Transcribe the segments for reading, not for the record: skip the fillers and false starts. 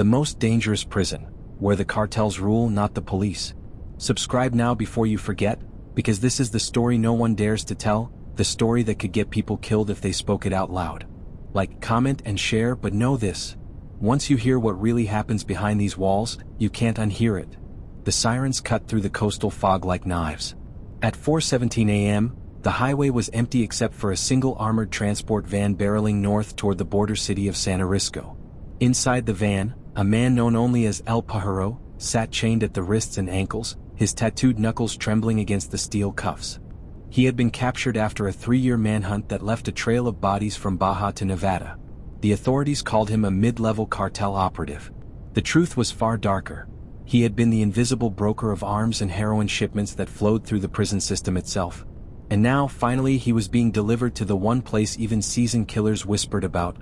the most dangerous prison, where the cartels rule, not the police. Subscribe now before you forget, because this is the story no one dares to tell, the story that could get people killed if they spoke it out loud. Like, comment, and share, but know this. Once you hear what really happens behind these walls, you can't unhear it. The sirens cut through the coastal fog like knives. At 4:17 a.m., the highway was empty except for a single armored transport van barreling north toward the border city of San Francisco. Inside the van, a man known only as El Pájaro sat chained at the wrists and ankles, his tattooed knuckles trembling against the steel cuffs. He had been captured after a 3-year manhunt that left a trail of bodies from Baja to Nevada. The authorities called him a mid-level cartel operative. The truth was far darker. He had been the invisible broker of arms and heroin shipments that flowed through the prison system itself. And now, finally, he was being delivered to the one place even seasoned killers whispered about: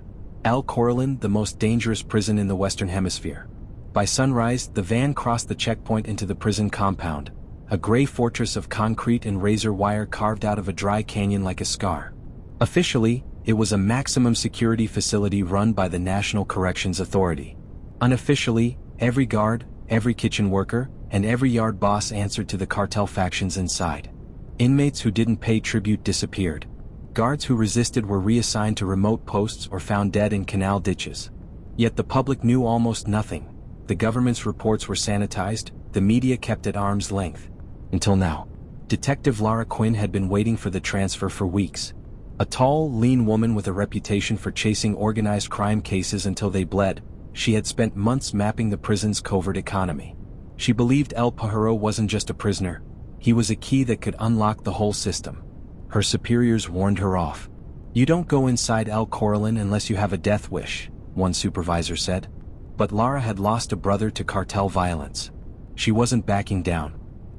El Corralón, the most dangerous prison in the Western Hemisphere. By sunrise, the van crossed the checkpoint into the prison compound, a gray fortress of concrete and razor wire carved out of a dry canyon like a scar. Officially, it was a maximum security facility run by the National Corrections Authority. Unofficially, every guard, every kitchen worker, and every yard boss answered to the cartel factions inside. Inmates who didn't pay tribute disappeared. Guards who resisted were reassigned to remote posts or found dead in canal ditches. Yet the public knew almost nothing. The government's reports were sanitized, the media kept at arm's length. Until now. Detective Laura Quinn had been waiting for the transfer for weeks. A tall, lean woman with a reputation for chasing organized crime cases until they bled, she had spent months mapping the prison's covert economy. She believed El Pájaro wasn't just a prisoner. He was a key that could unlock the whole system. Her superiors warned her off. "You don't go inside El Corralón unless you have a death wish," one supervisor said. But Lara had lost a brother to cartel violence. She wasn't backing down.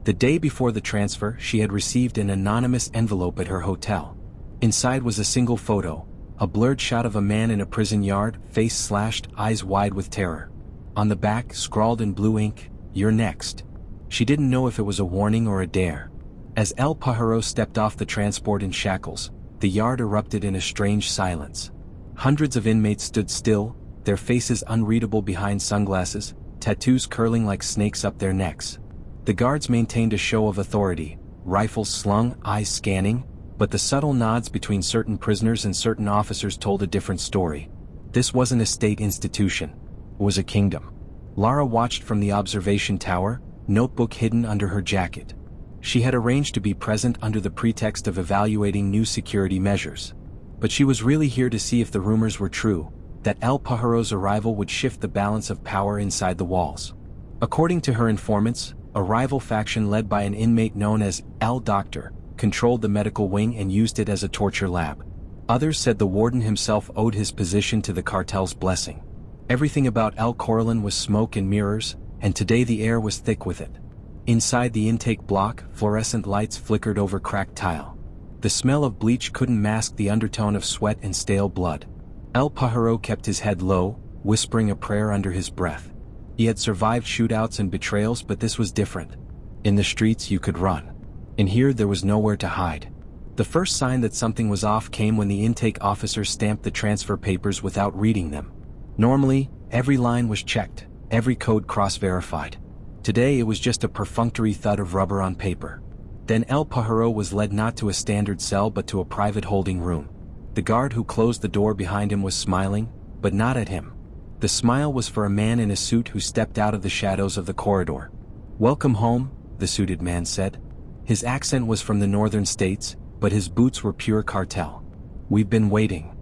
The day before the transfer, she had received an anonymous envelope at her hotel. Inside was a single photo, a blurred shot of a man in a prison yard, face slashed, eyes wide with terror. On the back, scrawled in blue ink, "You're next." She didn't know if it was a warning or a dare. As El Pájaro stepped off the transport in shackles, the yard erupted in a strange silence. Hundreds of inmates stood still, their faces unreadable behind sunglasses, tattoos curling like snakes up their necks. The guards maintained a show of authority, rifles slung, eyes scanning, but the subtle nods between certain prisoners and certain officers told a different story. This wasn't a state institution. It was a kingdom. Lara watched from the observation tower, notebook hidden under her jacket. She had arranged to be present under the pretext of evaluating new security measures. But she was really here to see if the rumors were true, that El Pájaro's arrival would shift the balance of power inside the walls. According to her informants, a rival faction led by an inmate known as El Doctor controlled the medical wing and used it as a torture lab. Others said the warden himself owed his position to the cartel's blessing. Everything about El Corralón was smoke and mirrors, and today the air was thick with it. Inside the intake block, fluorescent lights flickered over cracked tile. The smell of bleach couldn't mask the undertone of sweat and stale blood. El Pájaro kept his head low, whispering a prayer under his breath. He had survived shootouts and betrayals, but this was different. In the streets you could run. In here there was nowhere to hide. The first sign that something was off came when the intake officer stamped the transfer papers without reading them. Normally, every line was checked, every code cross-verified. Today it was just a perfunctory thud of rubber on paper. Then El Pájaro was led not to a standard cell but to a private holding room. The guard who closed the door behind him was smiling, but not at him. The smile was for a man in a suit who stepped out of the shadows of the corridor. "Welcome home," the suited man said. His accent was from the northern states, but his boots were pure cartel. "We've been waiting."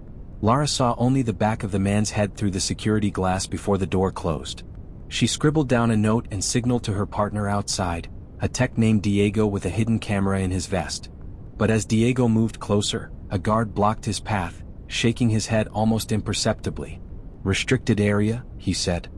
Lara saw only the back of the man's head through the security glass before the door closed. She scribbled down a note and signaled to her partner outside, a tech named Diego with a hidden camera in his vest. But as Diego moved closer, a guard blocked his path, shaking his head almost imperceptibly. "Restricted area," he said.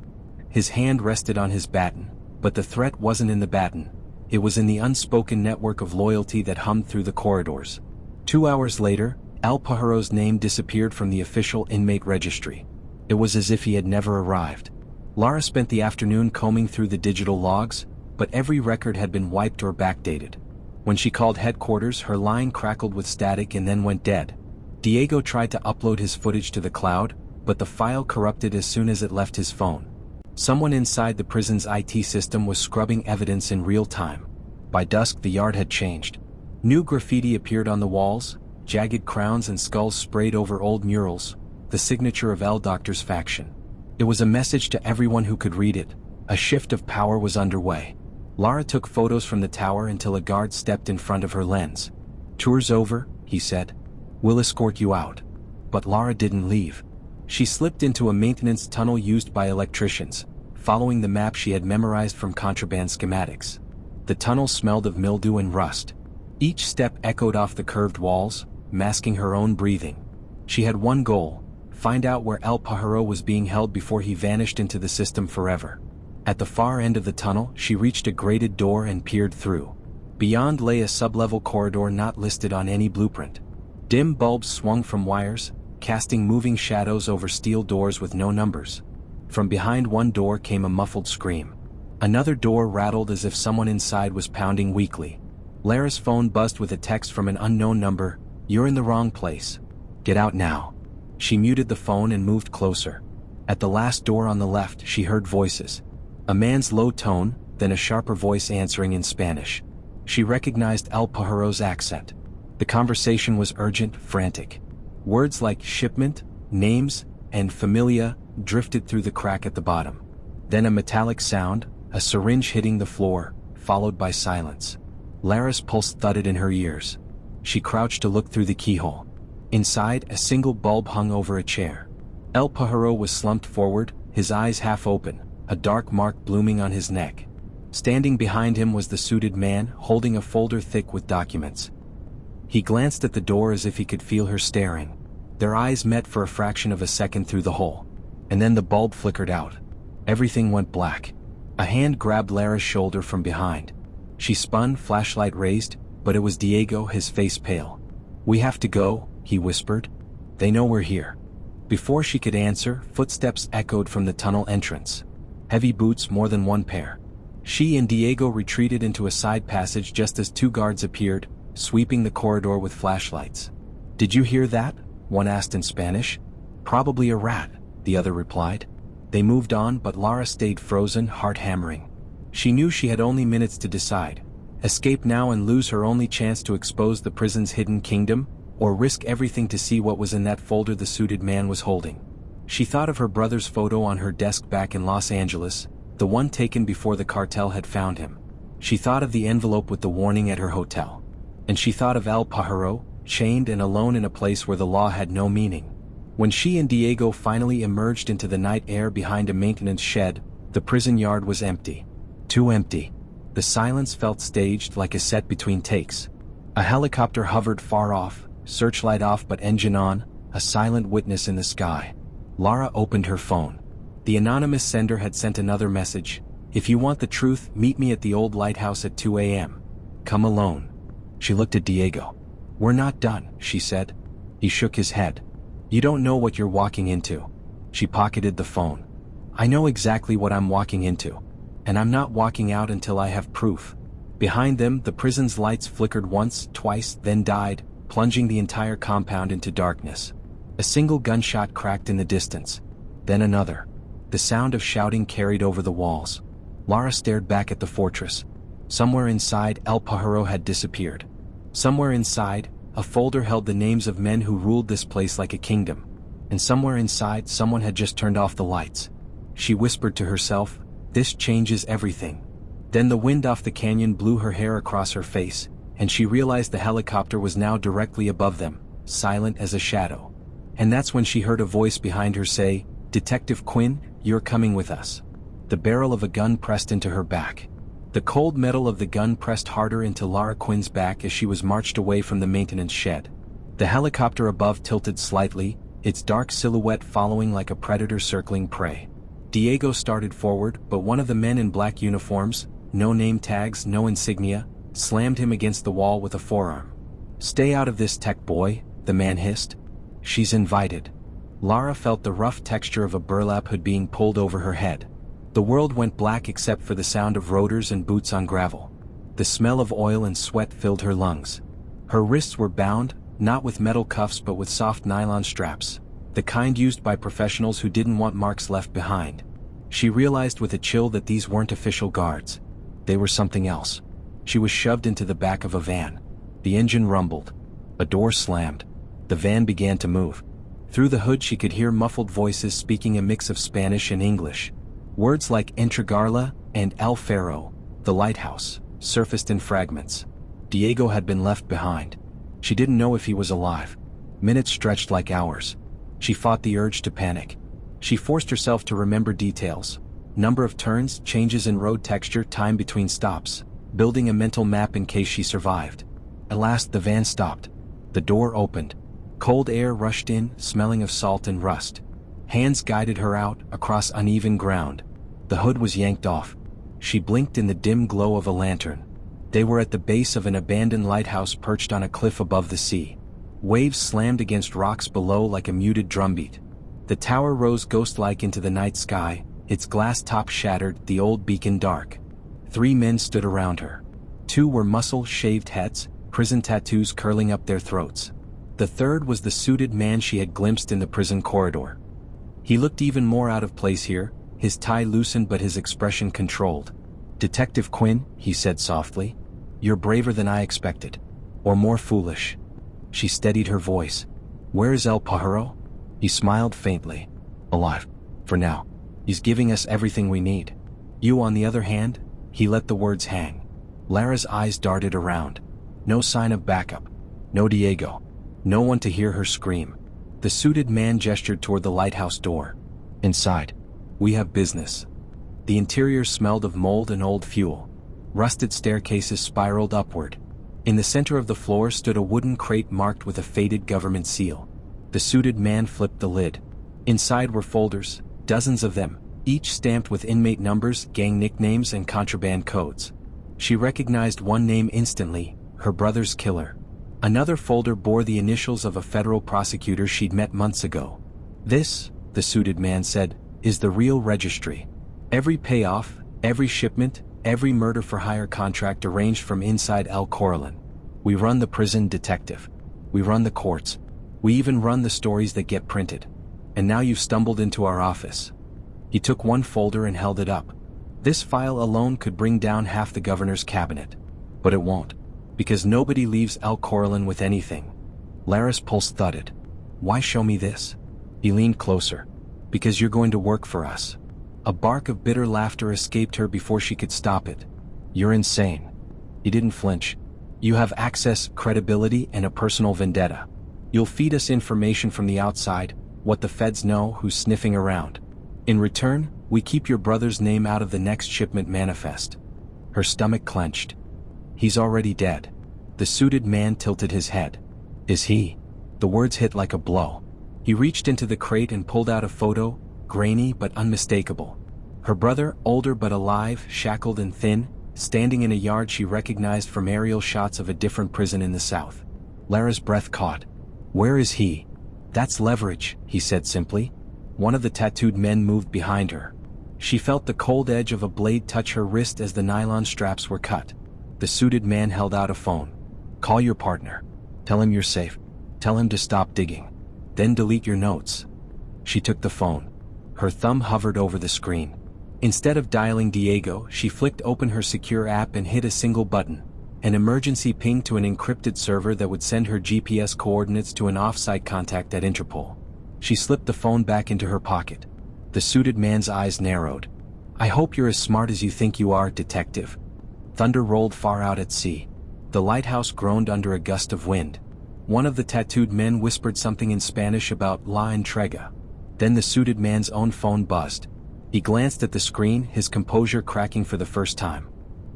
His hand rested on his baton, but the threat wasn't in the baton. It was in the unspoken network of loyalty that hummed through the corridors. 2 hours later, El Pájaro's name disappeared from the official inmate registry. It was as if he had never arrived. Lara spent the afternoon combing through the digital logs, but every record had been wiped or backdated. When she called headquarters, her line crackled with static and then went dead. Diego tried to upload his footage to the cloud, but the file corrupted as soon as it left his phone. Someone inside the prison's IT system was scrubbing evidence in real time. By dusk, the yard had changed. New graffiti appeared on the walls, jagged crowns and skulls sprayed over old murals, the signature of L. Doctor's faction. It was a message to everyone who could read it. A shift of power was underway. Lara took photos from the tower until a guard stepped in front of her lens. "Tour's over," he said. "We'll escort you out." But Lara didn't leave. She slipped into a maintenance tunnel used by electricians, following the map she had memorized from contraband schematics. The tunnel smelled of mildew and rust. Each step echoed off the curved walls, masking her own breathing. She had one goal: find out where El Pájaro was being held before he vanished into the system forever. At the far end of the tunnel, she reached a grated door and peered through. Beyond lay a sublevel corridor not listed on any blueprint. Dim bulbs swung from wires, casting moving shadows over steel doors with no numbers. From behind one door came a muffled scream. Another door rattled as if someone inside was pounding weakly. Lara's phone buzzed with a text from an unknown number: "You're in the wrong place. Get out now." She muted the phone and moved closer. At the last door on the left, she heard voices. A man's low tone, then a sharper voice answering in Spanish. She recognized El Pájaro's accent. The conversation was urgent, frantic. Words like shipment, names, and familia drifted through the crack at the bottom. Then a metallic sound, a syringe hitting the floor, followed by silence. Lara's pulse thudded in her ears. She crouched to look through the keyhole. Inside, a single bulb hung over a chair. El Pájaro was slumped forward, his eyes half open, a dark mark blooming on his neck. Standing behind him was the suited man, holding a folder thick with documents. He glanced at the door as if he could feel her staring. Their eyes met for a fraction of a second through the hole. And then the bulb flickered out. Everything went black. A hand grabbed Lara's shoulder from behind. She spun, flashlight raised, but it was Diego, his face pale. "We have to go," he whispered. "They know we're here." Before she could answer, footsteps echoed from the tunnel entrance. Heavy boots, more than one pair. She and Diego retreated into a side passage just as two guards appeared, sweeping the corridor with flashlights. "Did you hear that?" one asked in Spanish. "Probably a rat," the other replied. They moved on, but Lara stayed frozen, heart hammering. She knew she had only minutes to decide. Escape now and lose her only chance to expose the prison's hidden kingdom, or risk everything to see what was in that folder the suited man was holding. She thought of her brother's photo on her desk back in Los Angeles, the one taken before the cartel had found him. She thought of the envelope with the warning at her hotel. And she thought of El Pájaro, chained and alone in a place where the law had no meaning. When she and Diego finally emerged into the night air behind a maintenance shed, the prison yard was empty. Too empty. The silence felt staged, like a set between takes. A helicopter hovered far off, searchlight off but engine on, a silent witness in the sky. Lara opened her phone. The anonymous sender had sent another message: "If you want the truth, meet me at the old lighthouse at 2 a.m. Come alone." She looked at Diego. "We're not done," she said. He shook his head. "You don't know what you're walking into." She pocketed the phone. "I know exactly what I'm walking into. And I'm not walking out until I have proof." Behind them, the prison's lights flickered once, twice, then died, plunging the entire compound into darkness. A single gunshot cracked in the distance. Then another. The sound of shouting carried over the walls. Lara stared back at the fortress. Somewhere inside, El Pájaro had disappeared. Somewhere inside, a folder held the names of men who ruled this place like a kingdom. And somewhere inside, someone had just turned off the lights. She whispered to herself, "This changes everything." Then the wind off the canyon blew her hair across her face, and she realized the helicopter was now directly above them, silent as a shadow. And that's when she heard a voice behind her say, "Detective Quinn, you're coming with us." The barrel of a gun pressed into her back. The cold metal of the gun pressed harder into Lara Quinn's back as she was marched away from the maintenance shed. The helicopter above tilted slightly, its dark silhouette following like a predator circling prey. Diego started forward, but one of the men in black uniforms, no name tags, no insignia, slammed him against the wall with a forearm. "Stay out of this, tech boy," the man hissed. "She's invited." Lara felt the rough texture of a burlap hood being pulled over her head. The world went black except for the sound of rotors and boots on gravel. The smell of oil and sweat filled her lungs. Her wrists were bound, not with metal cuffs but with soft nylon straps, the kind used by professionals who didn't want marks left behind. She realized with a chill that these weren't official guards. They were something else. She was shoved into the back of a van. The engine rumbled. A door slammed. The van began to move. Through the hood she could hear muffled voices speaking a mix of Spanish and English. Words like entregarla and El Faro, the lighthouse, surfaced in fragments. Diego had been left behind. She didn't know if he was alive. Minutes stretched like hours. She fought the urge to panic. She forced herself to remember details. Number of turns, changes in road texture, time between stops, building a mental map in case she survived. At last the van stopped. The door opened. Cold air rushed in, smelling of salt and rust. Hands guided her out, across uneven ground. The hood was yanked off. She blinked in the dim glow of a lantern. They were at the base of an abandoned lighthouse perched on a cliff above the sea. Waves slammed against rocks below like a muted drumbeat. The tower rose ghost-like into the night sky, its glass top shattered, the old beacon dark. 3 men stood around her. 2 were muscle-shaved heads, prison tattoos curling up their throats. The third was the suited man she had glimpsed in the prison corridor. He looked even more out of place here, his tie loosened but his expression controlled. "Detective Quinn," he said softly, "you're braver than I expected. Or more foolish." She steadied her voice. "Where is El Pajaro?" He smiled faintly. "Alive. For now. He's giving us everything we need. You, on the other hand?" He let the words hang. Lara's eyes darted around. No sign of backup. No Diego. No one to hear her scream. The suited man gestured toward the lighthouse door. "Inside. We have business." The interior smelled of mold and old fuel. Rusted staircases spiraled upward. In the center of the floor stood a wooden crate marked with a faded government seal. The suited man flipped the lid. Inside were folders, dozens of them, each stamped with inmate numbers, gang nicknames, and contraband codes. She recognized one name instantly, her brother's killer. Another folder bore the initials of a federal prosecutor she'd met months ago. "This," the suited man said, "is the real registry. Every payoff, every shipment, every murder-for-hire contract arranged from inside El Corralón. We run the prison, detective. We run the courts. We even run the stories that get printed. And now you've stumbled into our office." He took one folder and held it up. "This file alone could bring down half the governor's cabinet. But it won't. Because nobody leaves El Corralón with anything." Lara's pulse thudded. "Why show me this?" He leaned closer. "Because you're going to work for us." A bark of bitter laughter escaped her before she could stop it. "You're insane." He didn't flinch. "You have access, credibility, and a personal vendetta. You'll feed us information from the outside, what the feds know, who's sniffing around. In return, we keep your brother's name out of the next shipment manifest." Her stomach clenched. "He's already dead." The suited man tilted his head. "Is he?" The words hit like a blow. He reached into the crate and pulled out a photo, grainy but unmistakable. Her brother, older but alive, shackled and thin, standing in a yard she recognized from aerial shots of a different prison in the south. Lara's breath caught. "Where is he?" "That's leverage," he said simply. One of the tattooed men moved behind her. She felt the cold edge of a blade touch her wrist as the nylon straps were cut. The suited man held out a phone. "Call your partner. Tell him you're safe. Tell him to stop digging. Then delete your notes." She took the phone. Her thumb hovered over the screen. Instead of dialing Diego, she flicked open her secure app and hit a single button. An emergency ping to an encrypted server that would send her GPS coordinates to an off-site contact at Interpol. She slipped the phone back into her pocket. The suited man's eyes narrowed. "I hope you're as smart as you think you are, detective." Thunder rolled far out at sea. The lighthouse groaned under a gust of wind. One of the tattooed men whispered something in Spanish about la entrega. Then the suited man's own phone buzzed. He glanced at the screen, his composure cracking for the first time.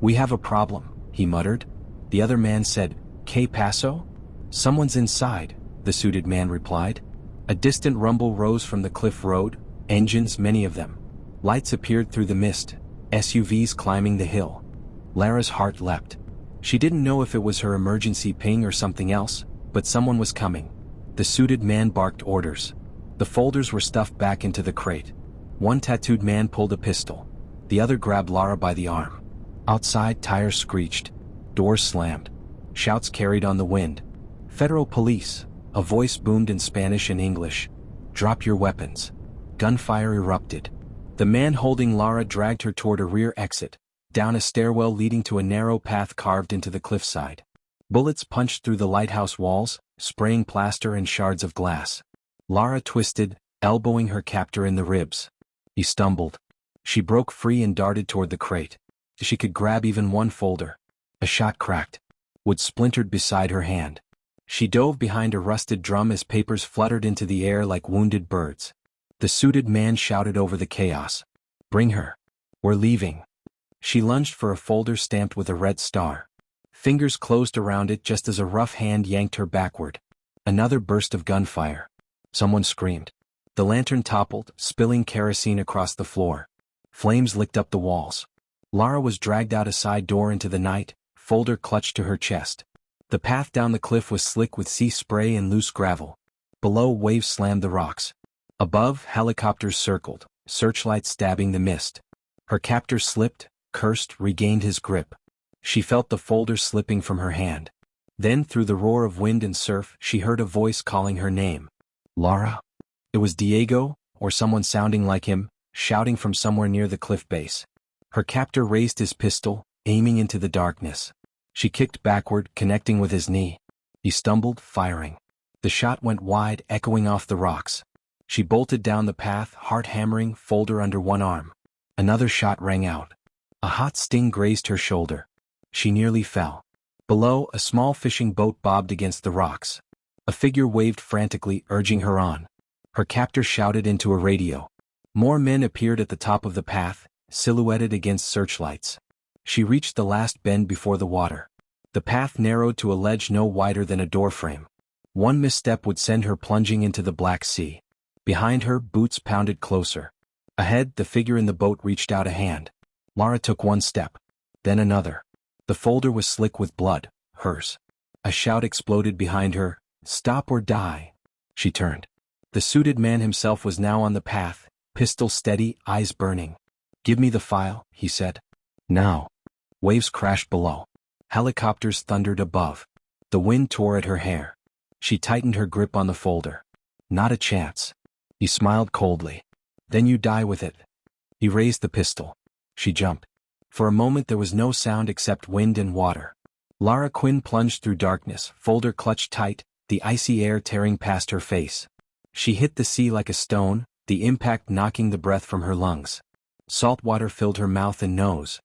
"We have a problem," he muttered. The other man said, "Que paso?" "Someone's inside," the suited man replied. A distant rumble rose from the cliff road, engines, many of them. Lights appeared through the mist, SUVs climbing the hill. Lara's heart leapt. She didn't know if it was her emergency ping or something else, but someone was coming. The suited man barked orders. The folders were stuffed back into the crate. One tattooed man pulled a pistol. The other grabbed Lara by the arm. Outside, tires screeched. Doors slammed. Shouts carried on the wind. "Federal police," a voice boomed in Spanish and English. "Drop your weapons." Gunfire erupted. The man holding Lara dragged her toward a rear exit, down a stairwell leading to a narrow path carved into the cliffside. Bullets punched through the lighthouse walls, spraying plaster and shards of glass. Lara twisted, elbowing her captor in the ribs. He stumbled. She broke free and darted toward the crate. She could grab even one folder. A shot cracked. Wood splintered beside her hand. She dove behind a rusted drum as papers fluttered into the air like wounded birds. The suited man shouted over the chaos. "Bring her. We're leaving." She lunged for a folder stamped with a red star. Fingers closed around it just as a rough hand yanked her backward. Another burst of gunfire. Someone screamed. The lantern toppled, spilling kerosene across the floor. Flames licked up the walls. Lara was dragged out a side door into the night, folder clutched to her chest. The path down the cliff was slick with sea spray and loose gravel. Below, waves slammed the rocks. Above, helicopters circled, searchlights stabbing the mist. Her captor slipped, cursed, regained his grip. She felt the folder slipping from her hand. Then, through the roar of wind and surf, she heard a voice calling her name. Lara? It was Diego, or someone sounding like him, shouting from somewhere near the cliff base. Her captor raised his pistol, aiming into the darkness. She kicked backward, connecting with his knee. He stumbled, firing. The shot went wide, echoing off the rocks. She bolted down the path, heart hammering, folder under one arm. Another shot rang out. A hot sting grazed her shoulder. She nearly fell. Below, a small fishing boat bobbed against the rocks. A figure waved frantically, urging her on. Her captor shouted into a radio. More men appeared at the top of the path, silhouetted against searchlights. She reached the last bend before the water. The path narrowed to a ledge no wider than a doorframe. One misstep would send her plunging into the Black Sea. Behind her, boots pounded closer. Ahead, the figure in the boat reached out a hand. Lara took one step. Then another. The folder was slick with blood, hers. A shout exploded behind her. "Stop or die." She turned. The suited man himself was now on the path, pistol steady, eyes burning. "Give me the file," he said. "Now." Waves crashed below. Helicopters thundered above. The wind tore at her hair. She tightened her grip on the folder. "Not a chance." He smiled coldly. "Then you die with it." He raised the pistol. She jumped. For a moment there was no sound except wind and water. Lara Quinn plunged through darkness, folder clutched tight, the icy air tearing past her face. She hit the sea like a stone, the impact knocking the breath from her lungs. Salt water filled her mouth and nose.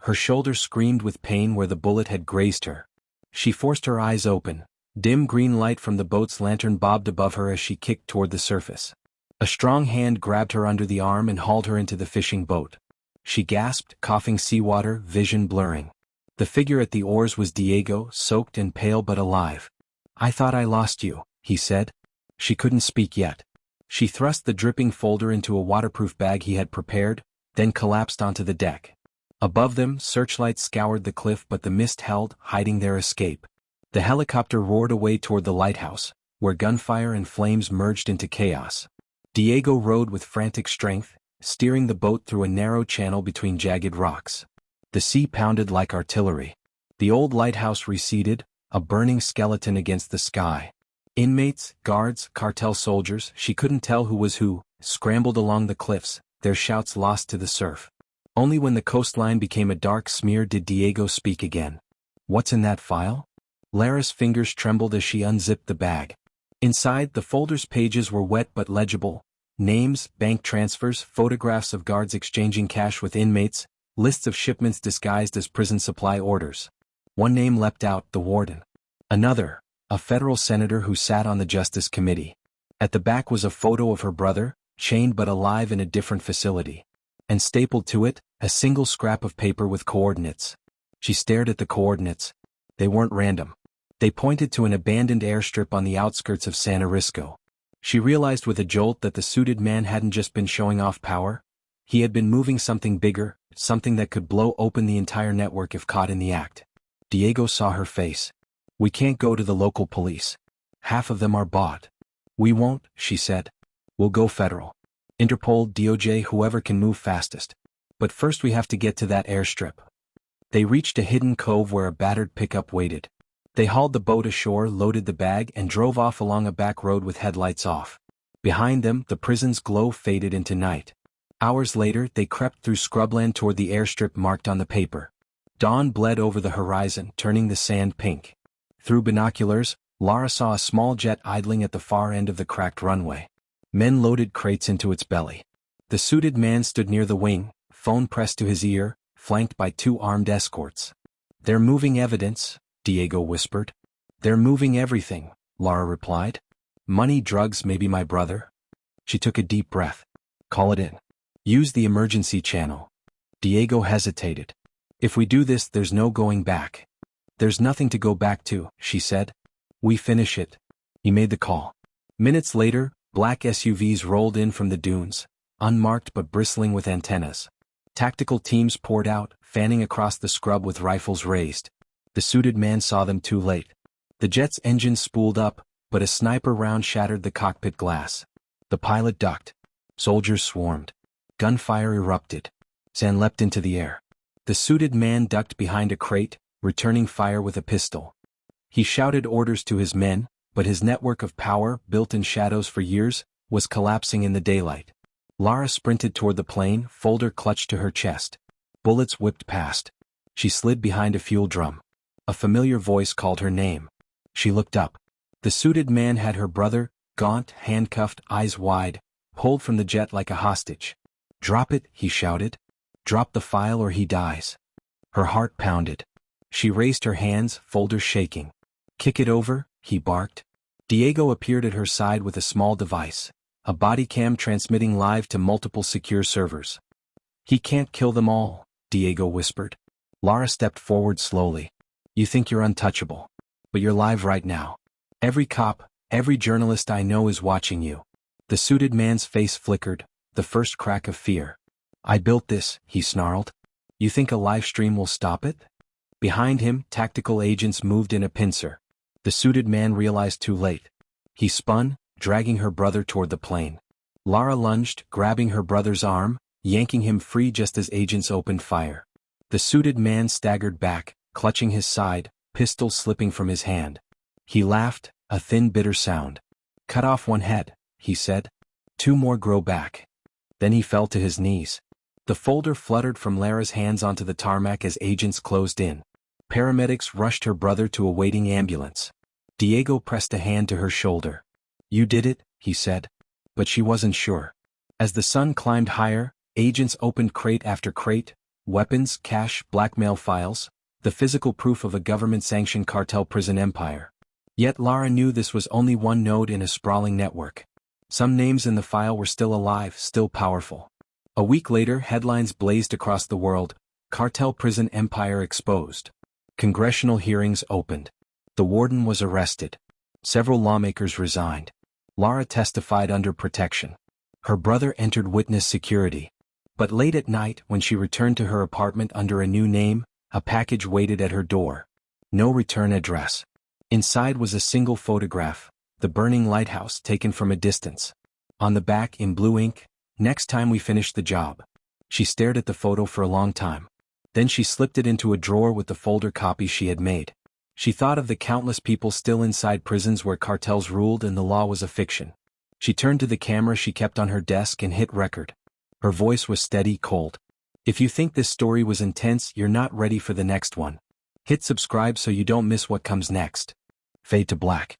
Her shoulder screamed with pain where the bullet had grazed her. She forced her eyes open. Dim green light from the boat's lantern bobbed above her as she kicked toward the surface. A strong hand grabbed her under the arm and hauled her into the fishing boat. She gasped, coughing seawater, vision blurring. The figure at the oars was Diego, soaked and pale but alive. "I thought I lost you," he said. She couldn't speak yet. She thrust the dripping folder into a waterproof bag he had prepared, then collapsed onto the deck. Above them, searchlights scoured the cliff but the mist held, hiding their escape. The helicopter roared away toward the lighthouse, where gunfire and flames merged into chaos. Diego rowed with frantic strength, steering the boat through a narrow channel between jagged rocks. The sea pounded like artillery. The old lighthouse receded, a burning skeleton against the sky. Inmates, guards, cartel soldiers, she couldn't tell who was who, scrambled along the cliffs, their shouts lost to the surf. Only when the coastline became a dark smear did Diego speak again. "What's in that file?" Lara's fingers trembled as she unzipped the bag. Inside, the folder's pages were wet but legible. Names, bank transfers, photographs of guards exchanging cash with inmates, lists of shipments disguised as prison supply orders. One name leapt out, the warden. Another, a federal senator who sat on the Justice Committee. At the back was a photo of her brother, chained but alive in a different facility. And stapled to it, a single scrap of paper with coordinates. She stared at the coordinates. They weren't random. They pointed to an abandoned airstrip on the outskirts of San Francisco. She realized with a jolt that the suited man hadn't just been showing off power. He had been moving something bigger, something that could blow open the entire network if caught in the act. Diego saw her face. "We can't go to the local police. Half of them are bought." "We won't," she said. "We'll go federal. Interpol, DOJ, whoever can move fastest. But first we have to get to that airstrip." They reached a hidden cove where a battered pickup waited. They hauled the boat ashore, loaded the bag, and drove off along a back road with headlights off. Behind them, the prison's glow faded into night. Hours later, they crept through scrubland toward the airstrip marked on the paper. Dawn bled over the horizon, turning the sand pink. Through binoculars, Lara saw a small jet idling at the far end of the cracked runway. Men loaded crates into its belly. The suited man stood near the wing, phone pressed to his ear, flanked by 2 armed escorts. "They're moving evidence," Diego whispered. "They're moving everything," Lara replied. "Money, drugs, maybe my brother." She took a deep breath. "Call it in. Use the emergency channel." Diego hesitated. "If we do this, there's no going back." "There's nothing to go back to," she said. "We finish it." He made the call. Minutes later, black SUVs rolled in from the dunes, unmarked but bristling with antennas. Tactical teams poured out, fanning across the scrub with rifles raised. The suited man saw them too late. The jet's engine spooled up, but a sniper round shattered the cockpit glass. The pilot ducked. Soldiers swarmed. Gunfire erupted. Sand leapt into the air. The suited man ducked behind a crate, returning fire with a pistol. He shouted orders to his men, but his network of power, built in shadows for years, was collapsing in the daylight. Lara sprinted toward the plane, folder clutched to her chest. Bullets whipped past. She slid behind a fuel drum. A familiar voice called her name. She looked up. The suited man had her brother, gaunt, handcuffed, eyes wide, pulled from the jet like a hostage. "Drop it," he shouted. "Drop the file or he dies." Her heart pounded. She raised her hands, folder shaking. "Kick it over," he barked. Diego appeared at her side with a small device, a body cam transmitting live to multiple secure servers. "He can't kill them all," Diego whispered. Lara stepped forward slowly. "You think you're untouchable. But you're live right now. Every cop, every journalist I know is watching you." The suited man's face flickered, the first crack of fear. "I built this," he snarled. "You think a live stream will stop it?" Behind him, tactical agents moved in a pincer. The suited man realized too late. He spun, dragging her brother toward the plane. Lara lunged, grabbing her brother's arm, yanking him free just as agents opened fire. The suited man staggered back, clutching his side, pistol slipping from his hand. He laughed, a thin bitter sound. "Cut off one head," he said. "2 more grow back." Then he fell to his knees. The folder fluttered from Lara's hands onto the tarmac as agents closed in. Paramedics rushed her brother to a waiting ambulance. Diego pressed a hand to her shoulder. "You did it," he said. But she wasn't sure. As the sun climbed higher, agents opened crate after crate, weapons, cash, blackmail files, the physical proof of a government-sanctioned cartel prison empire. Yet Lara knew this was only one node in a sprawling network. Some names in the file were still alive, still powerful. A week later, headlines blazed across the world: Cartel Prison Empire Exposed. Congressional hearings opened. The warden was arrested. Several lawmakers resigned. Lara testified under protection. Her brother entered witness security. But late at night, when she returned to her apartment under a new name, a package waited at her door. No return address. Inside was a single photograph, the burning lighthouse taken from a distance. On the back, in blue ink, "Next time we finish the job." She stared at the photo for a long time. Then she slipped it into a drawer with the folder copy she had made. She thought of the countless people still inside prisons where cartels ruled and the law was a fiction. She turned to the camera she kept on her desk and hit record. Her voice was steady, cold. "If you think this story was intense, you're not ready for the next one. Hit subscribe so you don't miss what comes next." Fade to black.